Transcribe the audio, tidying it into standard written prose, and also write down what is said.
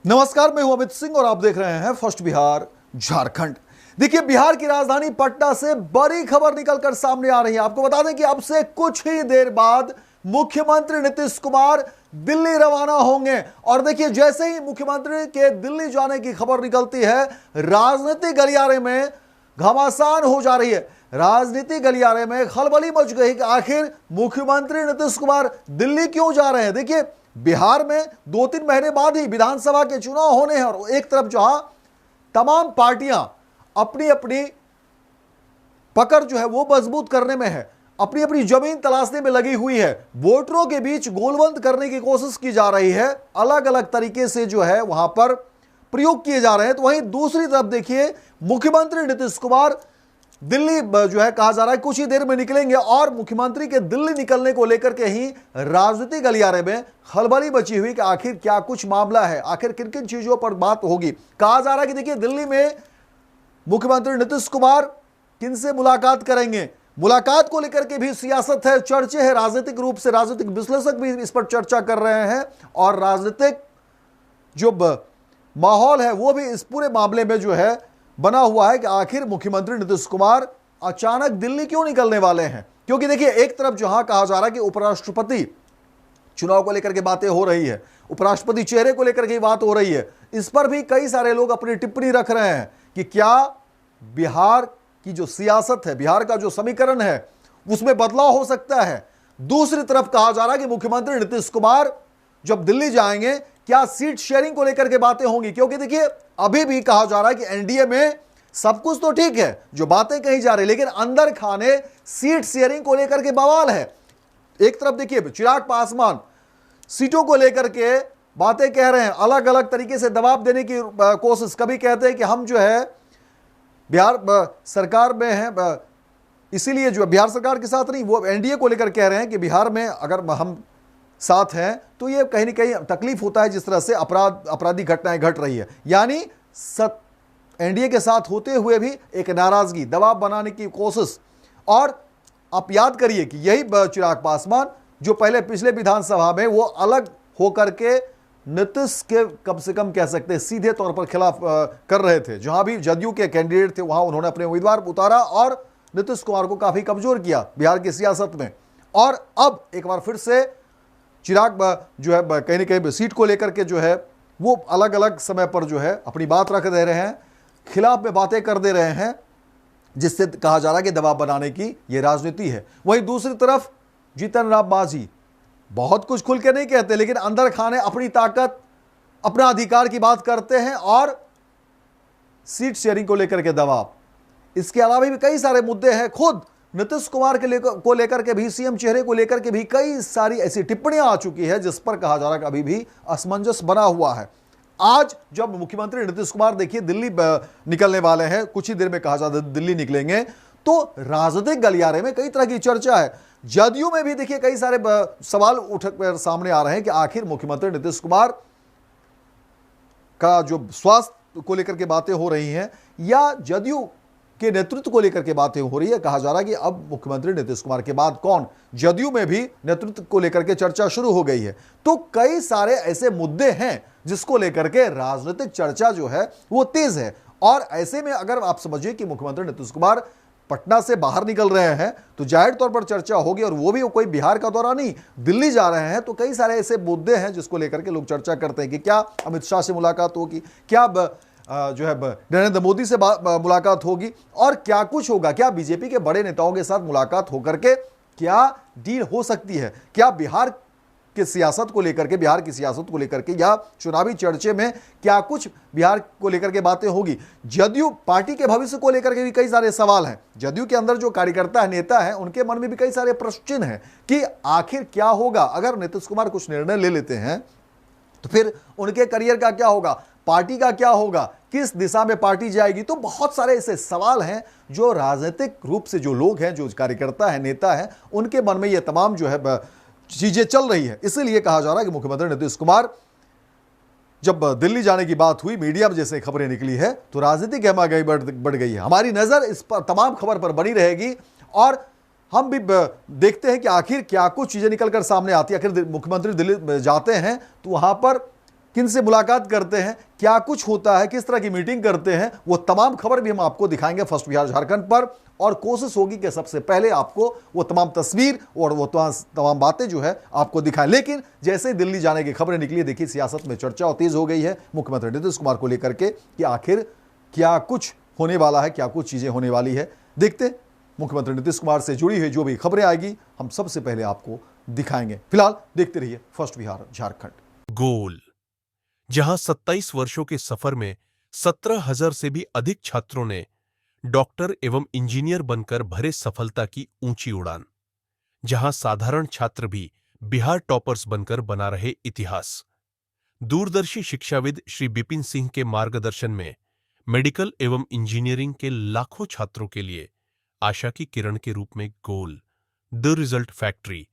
नमस्कार, मैं हूं अमित सिंह और आप देख रहे हैं फर्स्ट बिहार झारखंड। देखिए, बिहार की राजधानी पटना से बड़ी खबर निकलकर सामने आ रही है। आपको बता दें कि अब से कुछ ही देर बाद मुख्यमंत्री नीतीश कुमार दिल्ली रवाना होंगे। और देखिए, जैसे ही मुख्यमंत्री के दिल्ली जाने की खबर निकलती है, राजनीतिक गलियारे में घमासान हो जा रही है। राजनीतिक गलियारे में खलबली मच गई कि आखिर मुख्यमंत्री नीतीश कुमार दिल्ली क्यों जा रहे हैं। देखिए, बिहार में 2-3 महीने बाद ही विधानसभा के चुनाव होने हैं और एक तरफ जहां तमाम पार्टियां अपनी अपनी पकड़ जो है वो मजबूत करने में है, अपनी अपनी जमीन तलाशने में लगी हुई है, वोटरों के बीच गोलबंद करने की कोशिश की जा रही है, अलग अलग तरीके से जो है वहां पर प्रयोग किए जा रहे हैं। तो वहीं दूसरी तरफ देखिए, मुख्यमंत्री नीतीश कुमार दिल्ली जो है कहा जा रहा है कुछ ही देर में निकलेंगे और मुख्यमंत्री के दिल्ली निकलने को लेकर के ही राजनीतिक गलियारे में खलबली मची हुई कि आखिर क्या कुछ मामला है, आखिर किन किन चीजों पर बात होगी। कहा जा रहा है कि देखिए, दिल्ली में मुख्यमंत्री नीतीश कुमार किनसे मुलाकात करेंगे, मुलाकात को लेकर के भी सियासत है, चर्चे है, राजनीतिक रूप से राजनीतिक विश्लेषक भी इस पर चर्चा कर रहे हैं और राजनीतिक जो माहौल है वो भी इस पूरे मामले में जो है बना हुआ है कि आखिर मुख्यमंत्री नीतीश कुमार अचानक दिल्ली क्यों निकलने वाले हैं। क्योंकि देखिए, एक तरफ जहां कहा जा रहा है कि उपराष्ट्रपति चुनाव को लेकर के बातें हो रही है, उपराष्ट्रपति चेहरे को लेकर के बात हो रही है, इस पर भी कई सारे लोग अपनी टिप्पणी रख रहे हैं कि क्या बिहार की जो सियासत है, बिहार का जो समीकरण है, उसमें बदलाव हो सकता है। दूसरी तरफ कहा जा रहा है कि मुख्यमंत्री नीतीश कुमार जब दिल्ली जाएंगे, क्या सीट शेयरिंग को लेकर के बातें होंगी। क्योंकि देखिए, अभी भी कहा जा रहा है कि एनडीए में सब कुछ तो ठीक है, जो बातें कही जा रही, लेकिन अंदर खाने सीट शेयरिंग को लेकर के बवाल है। एक तरफ देखिए, चिराग पासवान सीटों को लेकर के बातें कह रहे हैं, अलग अलग तरीके से दबाव देने की कोशिश। कभी कहते हैं कि हम जो है बिहार सरकार में हैं, इसीलिए जो बिहार सरकार के साथ नहीं, वो एनडीए को लेकर कह रहे हैं कि बिहार में अगर हम साथ हैं तो ये कहीं ना कहीं तकलीफ होता है जिस तरह से आपराधिक घटनाएं घट रही है। यानी एनडीए के साथ होते हुए भी एक नाराजगी, दबाव बनाने की कोशिश। और आप याद करिए कि यही चिराग पासवान जो पहले पिछले विधानसभा में वो अलग होकर के नीतीश के कम से कम कह सकते हैं सीधे तौर पर खिलाफ कर रहे थे। जहां भी जदयू के कैंडिडेट थे वहां उन्होंने अपने उम्मीदवार उतारा और नीतीश कुमार को काफी कमजोर किया बिहार की सियासत में। और अब एक बार फिर से चिराग जो है कहीं ना कहीं सीट को लेकर के जो है वो अलग अलग समय पर जो है अपनी बात रख दे रहे हैं, खिलाफ में बातें कर दे रहे हैं, जिससे कहा जा रहा है कि दबाव बनाने की ये राजनीति है। वहीं दूसरी तरफ जीतन राम मांझी बहुत कुछ खुल के नहीं कहते, लेकिन अंदर खाने अपनी ताकत, अपना अधिकार की बात करते हैं और सीट शेयरिंग को लेकर के दबाव। इसके अलावा भी कई सारे मुद्दे हैं। खुद नीतीश कुमार को लेकर के भी, सीएम चेहरे को लेकर के भी कई सारी ऐसी टिप्पणियां आ चुकी है जिस पर कहा जा रहा है कि अभी भी असमंजस बना हुआ है। आज जब मुख्यमंत्री नीतीश कुमार देखिए दिल्ली निकलने वाले हैं, कुछ ही देर में कहा जाता है दिल्ली निकलेंगे, तो राजनीतिक गलियारे में कई तरह की चर्चा है। जदयू में भी देखिए कई सारे सवाल उठ कर सामने आ रहे हैं कि आखिर मुख्यमंत्री नीतीश कुमार का जो स्वास्थ्य को लेकर के बातें हो रही हैं या जदयू के नेतृत्व को लेकर के बातें हो रही है। कहा जा रहा है कि अब मुख्यमंत्री नीतीश कुमार के बाद कौन, जदयू में भी नेतृत्व को लेकर के चर्चा शुरू हो गई है। तो कई सारे ऐसे मुद्दे हैं जिसको लेकर के राजनीतिक चर्चा जो है वो तेज है। और ऐसे में अगर आप समझिए कि मुख्यमंत्री नीतीश कुमार पटना से बाहर निकल रहे हैं तो जाहिर तौर पर चर्चा होगी, और वो भी कोई बिहार का दौरा नहीं, दिल्ली जा रहे हैं। तो कई सारे ऐसे मुद्दे हैं जिसको लेकर के लोग चर्चा करते हैं कि क्या अमित शाह से मुलाकात होगी, क्या जो है नरेंद्र मोदी से मुलाकात होगी, और क्या कुछ होगा, क्या बीजेपी के बड़े नेताओं के साथ मुलाकात होकर के क्या डील हो सकती है, क्या बिहार के सियासत को लेकर के, बिहार की सियासत को लेकर के या चुनावी चर्चे में क्या कुछ बिहार को लेकर के बातें होगी। जदयू पार्टी के भविष्य को लेकर के भी कई सारे सवाल हैं। जदयू के अंदर जो कार्यकर्ता है, नेता है, उनके मन में भी कई सारे प्रश्न चिन्ह हैं कि आखिर क्या होगा। अगर नीतीश कुमार कुछ निर्णय ले लेते हैं तो फिर उनके करियर का क्या होगा, पार्टी का क्या होगा, किस दिशा में पार्टी जाएगी। तो बहुत सारे ऐसे सवाल हैं जो राजनीतिक रूप से जो लोग हैं, जो कार्यकर्ता है, नेता है, उनके मन में ये तमाम जो है चीजें चल रही है। इसीलिए कहा जा रहा है कि मुख्यमंत्री नीतीश कुमार जब दिल्ली जाने की बात हुई, मीडिया में जैसे खबरें निकली है तो राजनीतिक गहमागही बढ़ गई है। हमारी नजर इस पर तमाम खबर पर बनी रहेगी और हम भी देखते हैं कि आखिर क्या कुछ चीजें निकलकर सामने आती है। आखिर मुख्यमंत्री दिल्ली जाते हैं तो वहां पर किन से मुलाकात करते हैं, क्या कुछ होता है, किस तरह की मीटिंग करते हैं, वो तमाम खबर भी हम आपको दिखाएंगे फर्स्ट बिहार झारखंड पर। और कोशिश होगी कि सबसे पहले आपको वो तमाम तस्वीर और वो तमाम बातें जो है आपको दिखाएं। लेकिन जैसे ही दिल्ली जाने की खबरें निकली, देखिए सियासत में चर्चा और तेज हो गई है मुख्यमंत्री नीतीश कुमार को लेकर के कि आखिर क्या कुछ होने वाला है, क्या कुछ चीजें होने वाली है। देखते मुख्यमंत्री नीतीश कुमार से जुड़ी हुई जो भी खबरें आएगी हम सबसे पहले आपको दिखाएंगे। फिलहाल देखते रहिए फर्स्ट बिहार झारखंड। गोल, जहां 27 वर्षों के सफर में 17,000 से भी अधिक छात्रों ने डॉक्टर एवं इंजीनियर बनकर भरे सफलता की ऊंची उड़ान, जहां साधारण छात्र भी बिहार टॉपर्स बनकर बना रहे इतिहास। दूरदर्शी शिक्षाविद श्री बिपिन सिंह के मार्गदर्शन में मेडिकल एवं इंजीनियरिंग के लाखों छात्रों के लिए आशा की किरण के रूप में गोल, द रिजल्ट फैक्ट्री